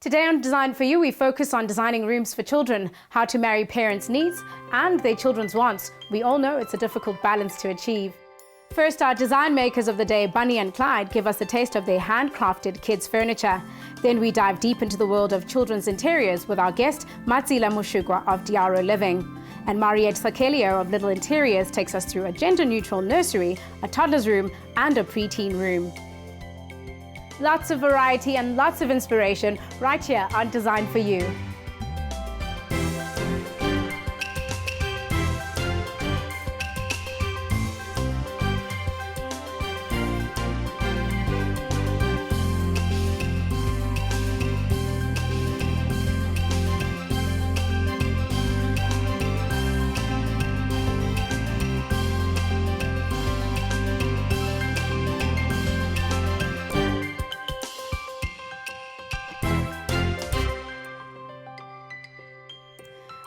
Today on Design for You, we focus on designing rooms for children, how to marry parents' needs and their children's wants. We all know it's a difficult balance to achieve. First, our design makers of the day, Bunny and Clyde, give us a taste of their handcrafted kids' furniture. Then we dive deep into the world of children's interiors with our guest, Matsela Moshokoa of Diaro Living. And Mariëtte Sakelliou of Little Interiors takes us through a gender-neutral nursery, a toddler's room and a preteen room. Lots of variety and lots of inspiration right here on Design for You.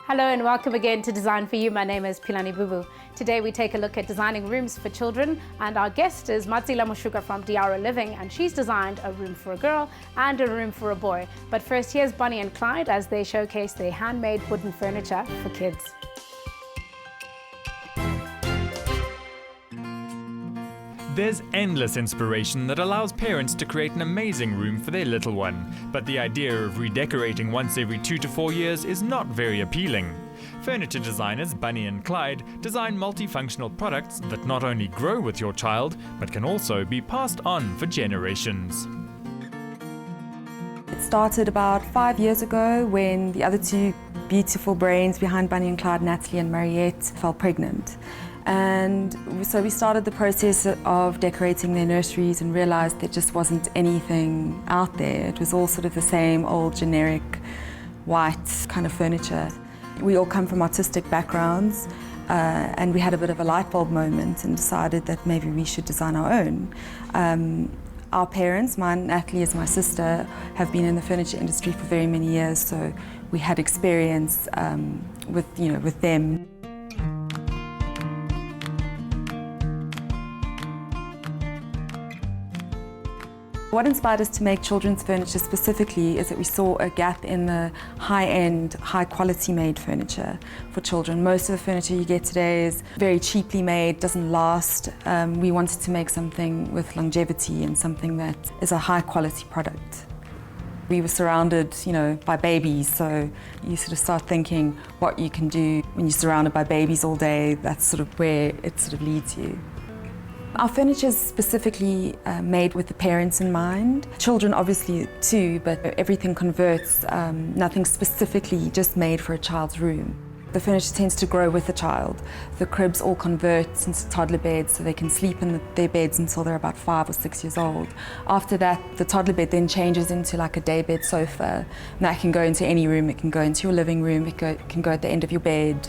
Hello and welcome again to Design for You. My name is Pilani Bubu. Today we take a look at designing rooms for children, and our guest is Matsela Moshokoa from Diaro Living, and she's designed a room for a girl and a room for a boy. But first, here's Bunny and Clyde as they showcase their handmade wooden furniture for kids. There's endless inspiration that allows parents to create an amazing room for their little one, but the idea of redecorating once every 2 to 4 years is not very appealing. Furniture designers Bunny and Clyde design multifunctional products that not only grow with your child, but can also be passed on for generations. It started about 5 years ago when the other two beautiful brains behind Bunny and Clyde, Natalie and Mariëtte, fell pregnant. And so we started the process of decorating their nurseries and realized there just wasn't anything out there. It was all sort of the same old generic white kind of furniture. We all come from artistic backgrounds and we had a bit of a light bulb moment and decided that maybe we should design our own. Our parents, mine, Natalie is my sister, have been in the furniture industry for very many years, so we had experience with them. What inspired us to make children's furniture specifically is that we saw a gap in the high-end, high-quality made furniture for children. Most of the furniture you get today is very cheaply made, doesn't last. We wanted to make something with longevity and something that is a high-quality product. We were surrounded, by babies, so you sort of start thinking what you can do when you're surrounded by babies all day. That's sort of where it sort of leads you. Our furniture is specifically made with the parents in mind. Children obviously too, but everything converts, nothing specifically just made for a child's room. The furniture tends to grow with the child. The cribs all convert into toddler beds so they can sleep in their beds until they're about 5 or 6 years old. After that, the toddler bed then changes into like a daybed sofa. And that can go into any room. It can go into your living room, it can go at the end of your bed.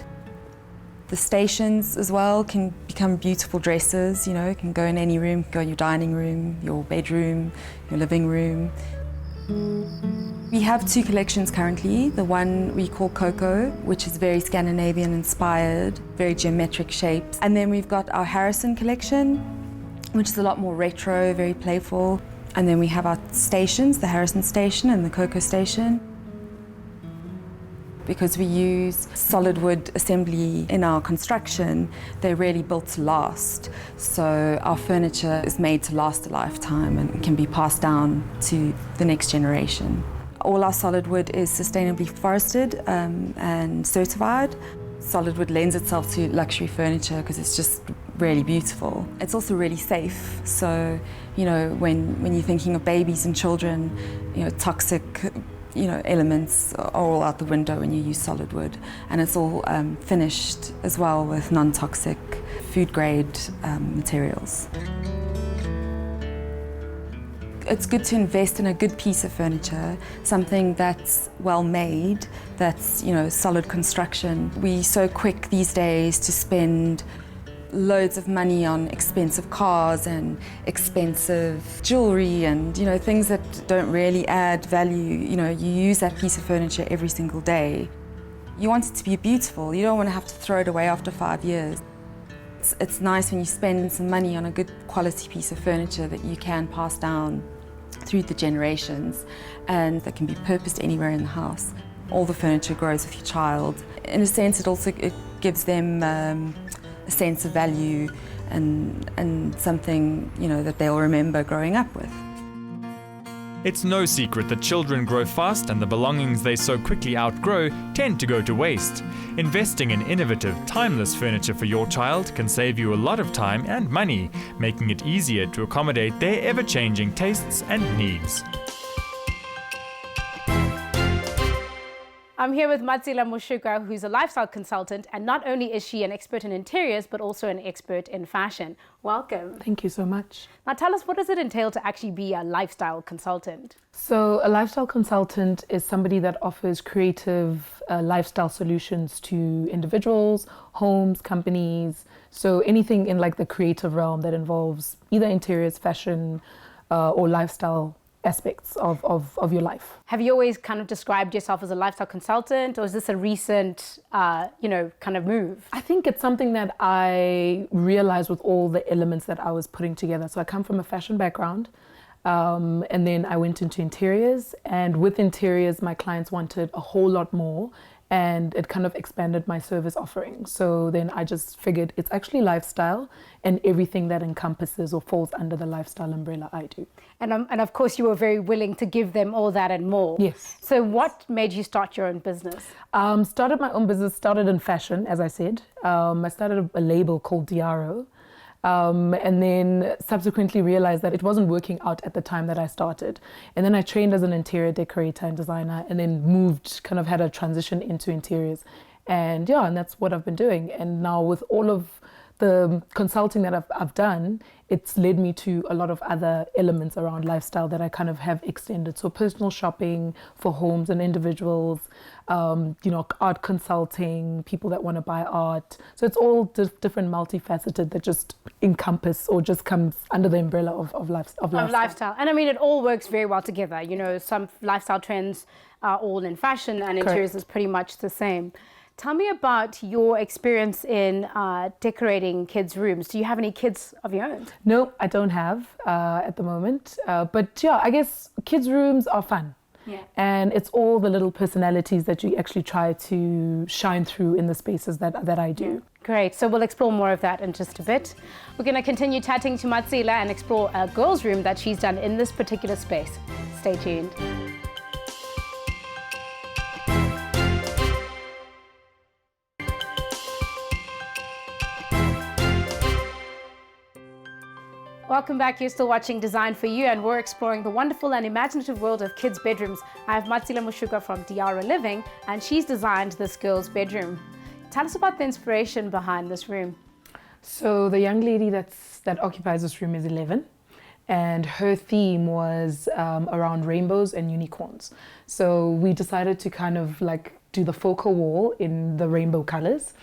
The stations as well can become beautiful dresses, it can go in any room, it can go in your dining room, your bedroom, your living room. We have 2 collections currently. The one we call Coco, which is very Scandinavian inspired, very geometric shapes. And then we've got our Harrison collection, which is a lot more retro, very playful. And then we have our stations, the Harrison station and the Coco station. Because we use solid wood assembly in our construction, they're really built to last. So our furniture is made to last a lifetime and can be passed down to the next generation. All our solid wood is sustainably forested and certified. Solid wood lends itself to luxury furniture because it's just really beautiful. It's also really safe. So, when you're thinking of babies and children, toxic elements are all out the window when you use solid wood, and it's all finished as well with non-toxic food-grade materials. It's good to invest in a good piece of furniture, something that's well made, that's solid construction. We're so quick these days to spend loads of money on expensive cars and expensive jewelry and things that don't really add value. You use that piece of furniture every single day. You want it to be beautiful. You don't want to have to throw it away after 5 years. It's nice when you spend some money on a good quality piece of furniture that you can pass down through the generations, and that can be purposed anywhere in the house. All the furniture grows with your child. In a sense, it gives them a sense of value and something, you know, that they'll remember growing up with. It's no secret that children grow fast and the belongings they so quickly outgrow tend to go to waste. Investing in innovative, timeless furniture for your child can save you a lot of time and money, making it easier to accommodate their ever-changing tastes and needs. I'm here with Matsela Moshokoa, who's a lifestyle consultant, and not only is she an expert in interiors, but also an expert in fashion. Welcome. Thank you so much. Now tell us, what does it entail to actually be a lifestyle consultant? So a lifestyle consultant is somebody that offers creative lifestyle solutions to individuals, homes, companies, so anything in like the creative realm that involves either interiors, fashion, or lifestyle aspects of your life. Have you always kind of described yourself as a lifestyle consultant, or is this a recent, kind of move? I think it's something that I realized with all the elements that I was putting together. So I come from a fashion background, and then I went into interiors, and with interiors, my clients wanted a whole lot more, and it kind of expanded my service offering. So then I just figured it's actually lifestyle and everything that encompasses or falls under the lifestyle umbrella I do. And of course you were very willing to give them all that and more. Yes. So what made you start your own business? Started my own business, started in fashion, as I said. I started a label called Diaro. And then subsequently realized that it wasn't working out at the time that I started. And then I trained as an interior decorator and designer, and then had a transition into interiors. And that's what I've been doing. And now with all of the consulting that I've done, it's led me to a lot of other elements around lifestyle that I kind of have extended. So personal shopping for homes and individuals, art consulting, people that want to buy art. So it's all different, multifaceted, that just encompass or just comes under the umbrella of lifestyle. And I mean, it all works very well together. You know, some lifestyle trends are all in fashion, and interiors is pretty much the same. Tell me about your experience in decorating kids' rooms. Do you have any kids of your own? No, I don't have at the moment. But I guess kids' rooms are fun. Yeah. And it's all the little personalities that you actually try to shine through in the spaces that I do. Great. So we'll explore more of that in just a bit. We're going to continue chatting to Matsela and explore a girls' room that she's done in this particular space. Stay tuned. Welcome back. You're still watching Design for You, and we're exploring the wonderful and imaginative world of kids' bedrooms. I have Matsela Moshokoa from Diaro Living, and she's designed this girl's bedroom. Tell us about the inspiration behind this room. So the young lady that occupies this room is 11, and her theme was around rainbows and unicorns. So we decided to kind of like do the focal wall in the rainbow colors,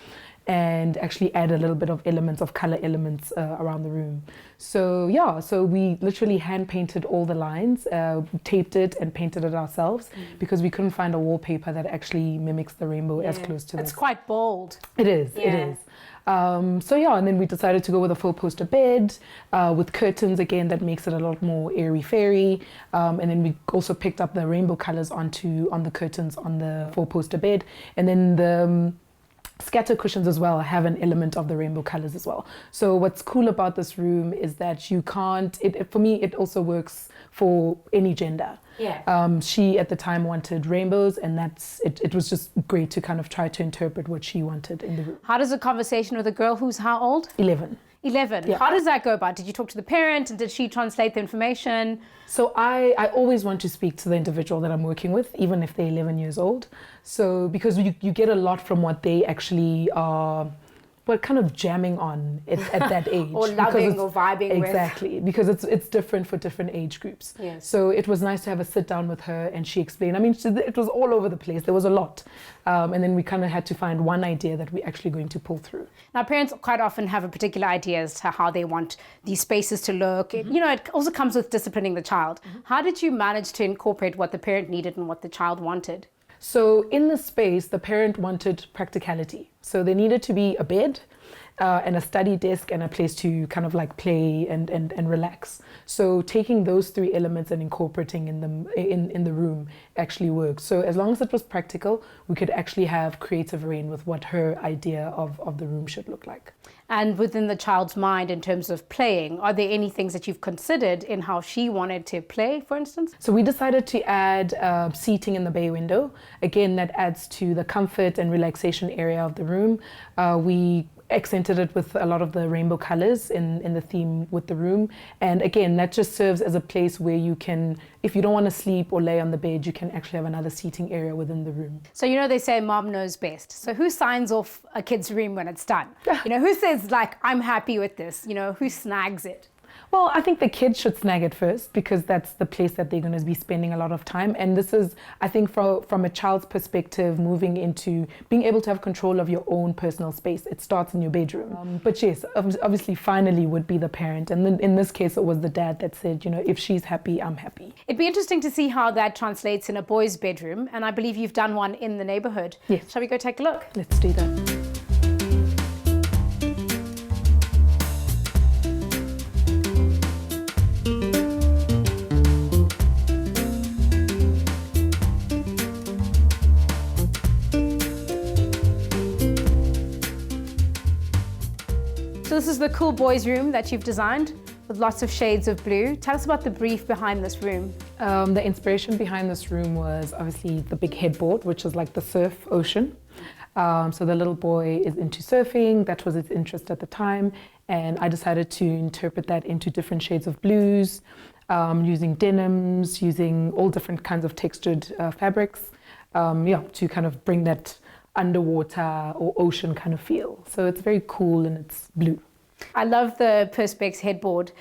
and actually add a little bit of color elements around the room. So we literally hand painted all the lines, taped it and painted it ourselves, because we couldn't find a wallpaper that actually mimics the rainbow as close to this. It's quite bold. It is. And then we decided to go with a 4-poster bed with curtains again that makes it a lot more airy-fairy. And then we also picked up the rainbow colors on the curtains on the 4-poster bed. And then the scatter cushions as well have an element of the rainbow colors as well. So what's cool about this room is that you can't, for me, it also works for any gender. Yeah. She at the time wanted rainbows, and it was just great to kind of try to interpret what she wanted in the room. How does a conversation with a girl who's how old? 11. 11. Yeah. How does that go about? Did you talk to the parent, and did she translate the information? So I always want to speak to the individual that I'm working with, even if they're 11 years old. So because you get a lot from what they actually are, kind of jamming on at that age. Or loving or vibing with. Exactly, because it's different for different age groups. Yes. So it was nice to have a sit down with her, and she explained. I mean, it was all over the place. There was a lot. And then we kind of had to find one idea that we're actually going to pull through. Now, parents quite often have a particular idea as to how they want these spaces to look. Mm-hmm. It also comes with disciplining the child. Mm-hmm. How did you manage to incorporate what the parent needed and what the child wanted? So in the space, the parent wanted practicality. So there needed to be a bed, and a study desk and a place to kind of like play and relax. So taking those three elements and incorporating in them in the room actually works. So as long as it was practical, we could actually have creative reign with what her idea of the room should look like. And within the child's mind, in terms of playing, are there any things that you've considered in how she wanted to play, for instance? So we decided to add seating in the bay window. Again, that adds to the comfort and relaxation area of the room. We accented it with a lot of the rainbow colors in the theme with the room. And again, that just serves as a place where you can, if you don't want to sleep or lay on the bed, you can actually have another seating area within the room. So, you know, they say mom knows best. So who signs off a kid's room when it's done? You know, who says like, I'm happy with this? You know, who snags it? Well, I think the kids should snag it first because that's the place that they're going to be spending a lot of time. And this is, I think, from a child's perspective, moving into being able to have control of your own personal space. It starts in your bedroom. But yes, obviously, finally would be the parent. And then in this case, it was the dad that said, you know, if she's happy, I'm happy. It'd be interesting to see how that translates in a boy's bedroom. And I believe you've done one in the neighborhood. Yes. Shall we go take a look? Let's do that. So this is the cool boys' room that you've designed with lots of shades of blue. Tell us about the brief behind this room. The inspiration behind this room was obviously the big headboard, which is like the surf ocean. So the little boy is into surfing. That was his interest at the time. And I decided to interpret that into different shades of blues, using denims, using all different kinds of textured fabrics, to kind of bring that underwater or ocean kind of feel. So it's very cool and it's blue. I love the Perspex headboard.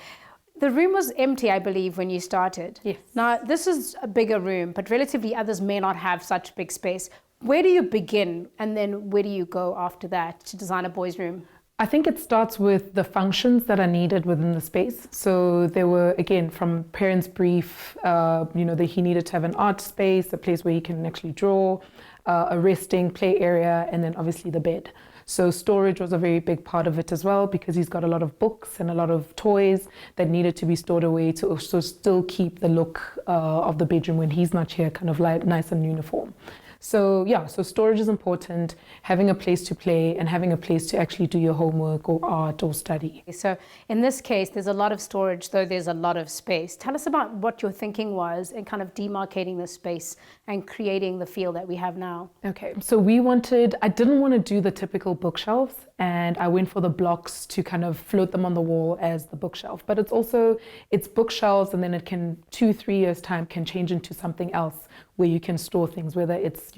The room was empty, I believe, when you started. Yes. Now, this is a bigger room, but relatively others may not have such big space. Where do you begin and then where do you go after that to design a boys' room? I think it starts with the functions that are needed within the space. So there were, again, from parents' brief, that he needed to have an art space, a place where he can actually draw, a resting play area, and then obviously the bed. So storage was a very big part of it as well because he's got a lot of books and a lot of toys that needed to be stored away to also still keep the look of the bedroom when he's not here, kind of like nice and uniform. So so storage is important, having a place to play and having a place to actually do your homework or art or study. So in this case, there's a lot of storage, though there's a lot of space. Tell us about what your thinking was in kind of demarcating the space and creating the feel that we have now. Okay, so I didn't want to do the typical bookshelves, and I went for the blocks to kind of float them on the wall as the bookshelf. But it's bookshelves, and then it can 2-3 years time can change into something else where you can store things, whether it's,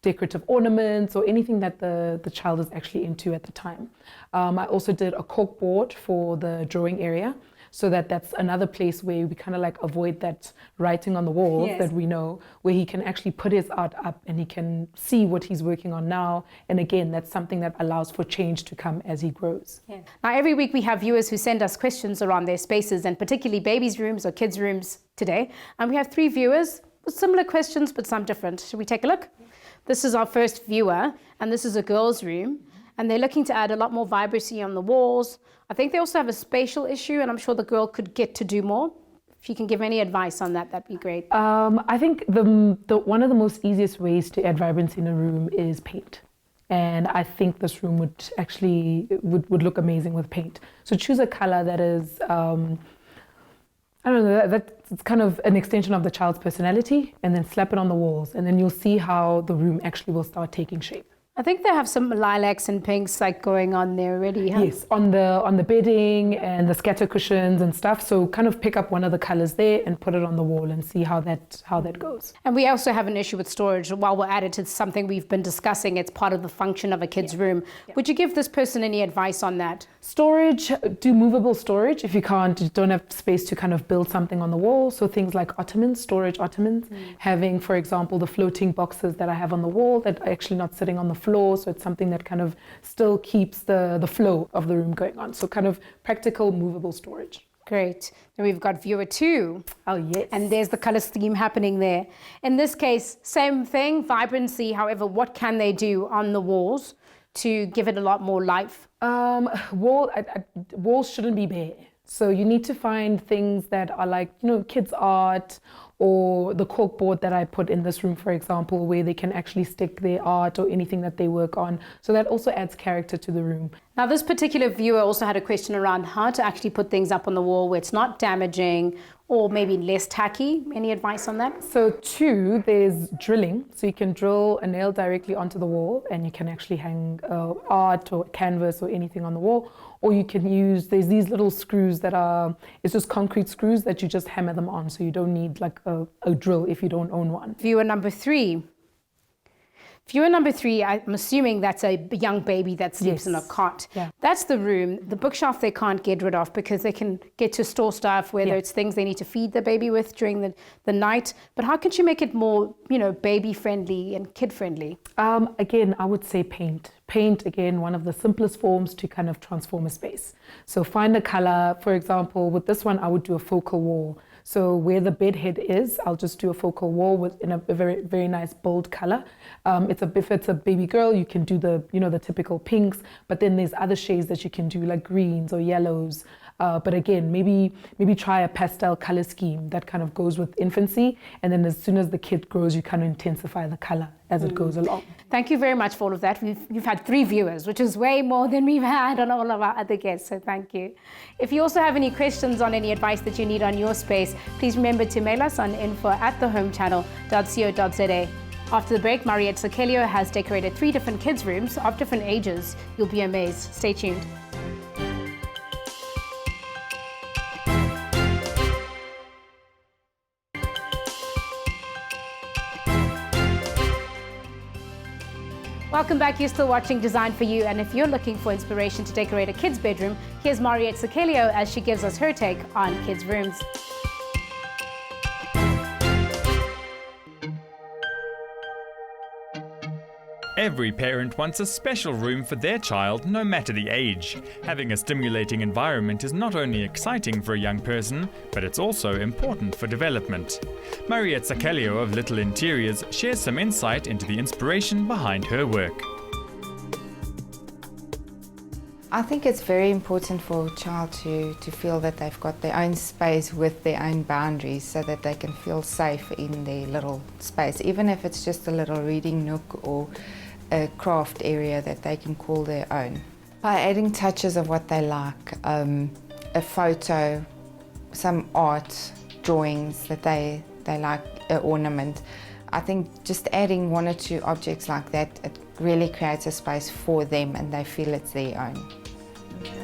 decorative ornaments or anything that the child is actually into at the time. I also did a cork board for the drawing area, so that's another place where we kind of like avoid that writing on the walls that we know, where he can actually put his art up and he can see what he's working on now. And again, that's something that allows for change to come as he grows. Yeah. Now, every week we have viewers who send us questions around their spaces and particularly babies' rooms or kids' rooms today. And we have 3 viewers with similar questions, but some different. Should we take a look? This is our first viewer, and this is a girl's room. And they're looking to add a lot more vibrancy on the walls. I think they also have a spatial issue, and I'm sure the girl could get to do more. If you can give any advice on that, that'd be great. I think the one of the most easiest ways to add vibrancy in a room is paint. And I think this room would actually would look amazing with paint. So choose a color that is, that's kind of an extension of the child's personality, and then slap it on the walls, and then you'll see how the room actually will start taking shape. I think they have some lilacs and pinks like going on there already, huh? Yes, on the bedding and the scatter cushions and stuff. So kind of pick up one of the colors there and put it on the wall and see how that goes. And we also have an issue with storage. While we're at it, it's something we've been discussing. It's part of the function of a kid's room. Yeah. Would you give this person any advice on that? Storage, do movable storage. If you don't have space to kind of build something on the wall. So things like ottomans, storage ottomans, having, for example, the floating boxes that I have on the wall that are actually not sitting on the floor, so it's something that kind of still keeps the flow of the room going on. So kind of practical movable storage. Great. Then we've got viewer 2. Oh, yes. And there's the color scheme happening there. In this case, same thing, vibrancy. However, what can they do on the walls to give it a lot more life? Walls shouldn't be bare. So you need to find things that are like, kids' art, or the cork board that I put in this room, for example, where they can actually stick their art or anything that they work on. So that also adds character to the room. Now, this particular viewer also had a question around how to actually put things up on the wall where it's not damaging or maybe less tacky. Any advice on that? So two, there's drilling. So you can drill a nail directly onto the wall and you can actually hang art or canvas or anything on the wall. Or you can use, there's these little screws that are, it's just concrete screws that you just hammer them on. So you don't need like a drill if you don't own one. Viewer number three, I'm assuming that's a young baby that sleeps in a cot. Yeah. That's the room. The bookshelf they can't get rid of because they can get to store stuff, whether it's things they need to feed the baby with during the night. But how can you make it more, baby friendly and kid friendly? Again, I would say paint. Paint, again, one of the simplest forms to kind of transform a space. So find a color. For example, with this one, I would do a focal wall. So where the bed head is, I'll just do a focal wall in a very, very nice bold color. If it's a baby girl, you can do the typical pinks, but then there's other shades that you can do like greens or yellows. But again, maybe try a pastel color scheme that kind of goes with infancy. And then as soon as the kid grows, you kind of intensify the color as it goes along. Thank you very much for all of that. You've had 3 viewers, which is way more than we've had on all of our other guests, so thank you. If you also have any questions on any advice that you need on your space, please remember to mail us on info@thehomechannel.co.za. After the break, Mariëtte Sakelliou has decorated 3 different kids' rooms of different ages. You'll be amazed. Stay tuned. Welcome back. You're still watching Design for You, and if you're looking for inspiration to decorate a kid's bedroom, here's Mariëtte Sakelliou as she gives us her take on kids' rooms. Every parent wants a special room for their child, no matter the age. Having a stimulating environment is not only exciting for a young person, but it's also important for development. Mariëtte Sakelliou of Little Interiors shares some insight into the inspiration behind her work. I think it's very important for a child to feel that they've got their own space with their own boundaries so that they can feel safe in their little space, even if it's just a little reading nook or a craft area that they can call their own. By adding touches of what they like, a photo, some art, drawings that they like, an ornament, I think just adding 1 or 2 objects like that, it really creates a space for them and they feel it's their own.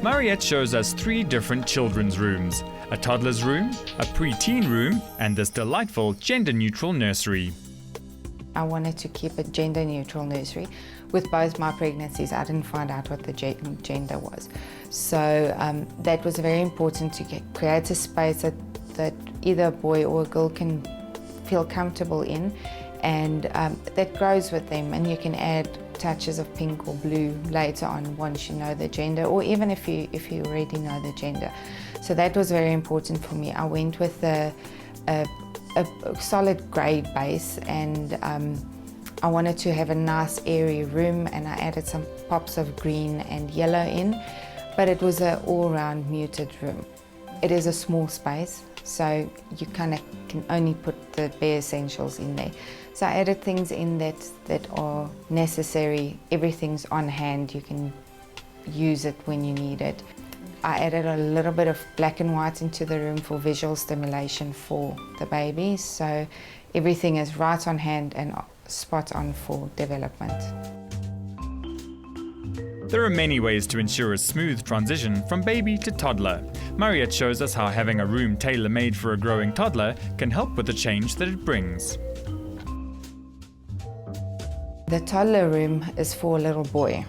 Mariëtte shows us 3 different children's rooms, a toddler's room, a pre-teen room, and this delightful gender-neutral nursery. I wanted to keep a gender-neutral nursery. With both my pregnancies, I didn't find out what the gender was. So that was very important to create a space that either a boy or a girl can feel comfortable in, and that grows with them, and you can add touches of pink or blue later on once you know the gender, or even if you already know the gender. So that was very important for me. I went with a solid grey base, and I wanted to have a nice airy room, and I added some pops of green and yellow in, but it was an all-round muted room. It is a small space, so you kind of can only put the bare essentials in there. So I added things in that are necessary. Everything's on hand. You can use it when you need it. I added a little bit of black and white into the room for visual stimulation for the baby. So everything is right on hand and spot on for development. There are many ways to ensure a smooth transition from baby to toddler. Mariëtte shows us how having a room tailor-made for a growing toddler can help with the change that it brings. The toddler room is for a little boy,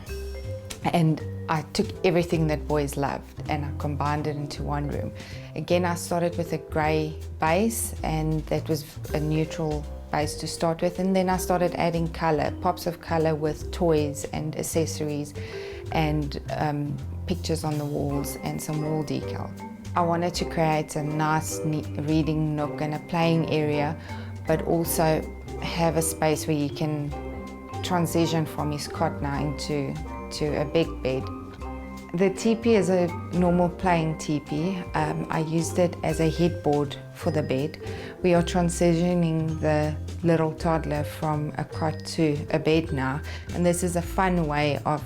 and I took everything that boys loved and I combined it into one room. Again, I started with a grey base, and that was a neutral base to start with, and then I started adding colour, pops of colour with toys and accessories and pictures on the walls and some wall decal. I wanted to create a nice reading nook and a playing area, but also have a space where you can transition from his cot now into to a big bed. The teepee is a normal plain teepee. I used it as a headboard for the bed. We are transitioning the little toddler from a cot to a bed now, and this is a fun way of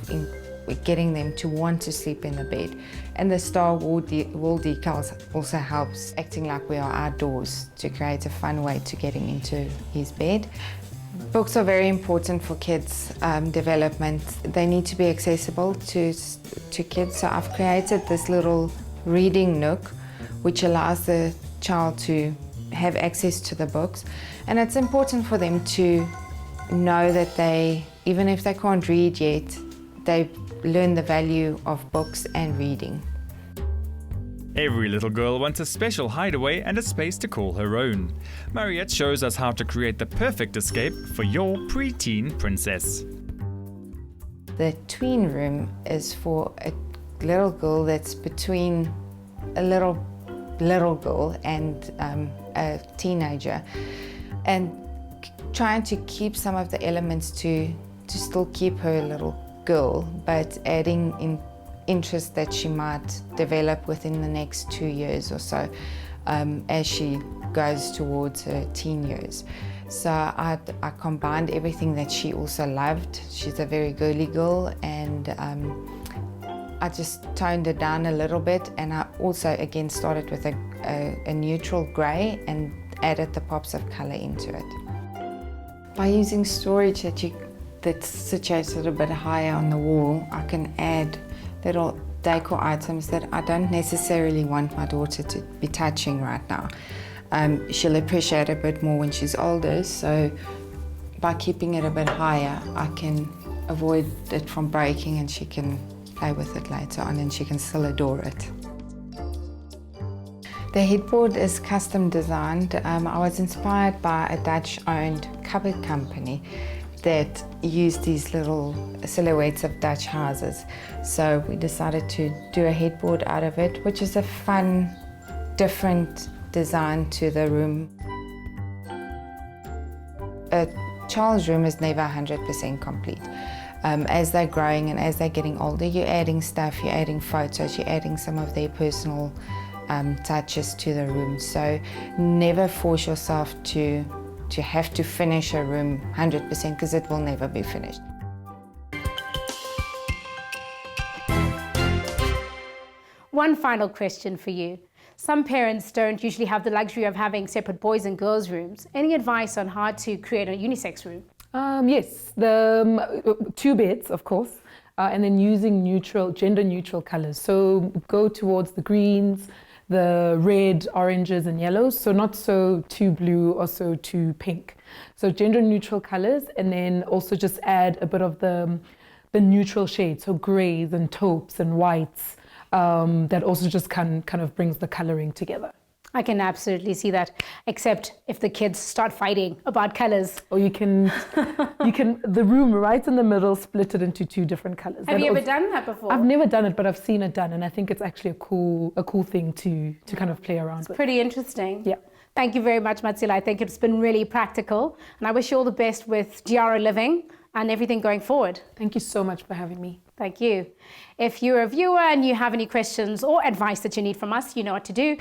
getting them to want to sleep in the bed. And the star wall decals also helps, acting like we are outdoors, to create a fun way to getting into his bed. Books are very important for kids' development. They need to be accessible to kids, so I've created this little reading nook which allows the child to have access to the books. And it's important for them to know that they, even if they can't read yet, they learn the value of books and reading. Every little girl wants a special hideaway and a space to call her own. Mariëtte shows us how to create the perfect escape for your preteen princess. The tween room is for a little girl that's between a little girl and a teenager, and trying to keep some of the elements to still keep her a little girl, but adding in interest that she might develop within the next 2 years or so as she goes towards her teen years. So I combined everything that she also loved. She's a very girly girl, and I just toned it down a little bit, and I also again started with a neutral grey and added the pops of colour into it. By using storage that's situated a bit higher on the wall, I can add little decor items that I don't necessarily want my daughter to be touching right now. She'll appreciate it a bit more when she's older, so by keeping it a bit higher, I can avoid it from breaking, and she can play with it later on and she can still adore it. The headboard is custom designed. I was inspired by a Dutch-owned cupboard company that used these little silhouettes of Dutch houses. So we decided to do a headboard out of it, which is a fun, different design to the room. A child's room is never 100% complete. As they're growing and as they're getting older, you're adding stuff, you're adding photos, you're adding some of their personal touches to the room. So never force yourself to have to finish a room 100%, because it will never be finished. One final question for you. Some parents don't usually have the luxury of having separate boys and girls rooms. Any advice on how to create a unisex room? Yes, the 2 beds, of course, and then using gender neutral colors. So go towards the greens, the red, oranges and yellows, so not so too blue or so too pink. So gender neutral colors, and then also just add a bit of the neutral shades, so grays and taupes and whites, that also just kind of brings the coloring together. I can absolutely see that, except if the kids start fighting about colors. Or you can the room right in the middle, split it into 2 different colors. Have you ever done that before? I've never done it, but I've seen it done, and I think it's actually a cool thing to kind of play around with. Pretty interesting. Yeah. Thank you very much, Matsela. I think it's been really practical, and I wish you all the best with Diaro Living and everything going forward. Thank you so much for having me. Thank you. If you're a viewer and you have any questions or advice that you need from us, you know what to do.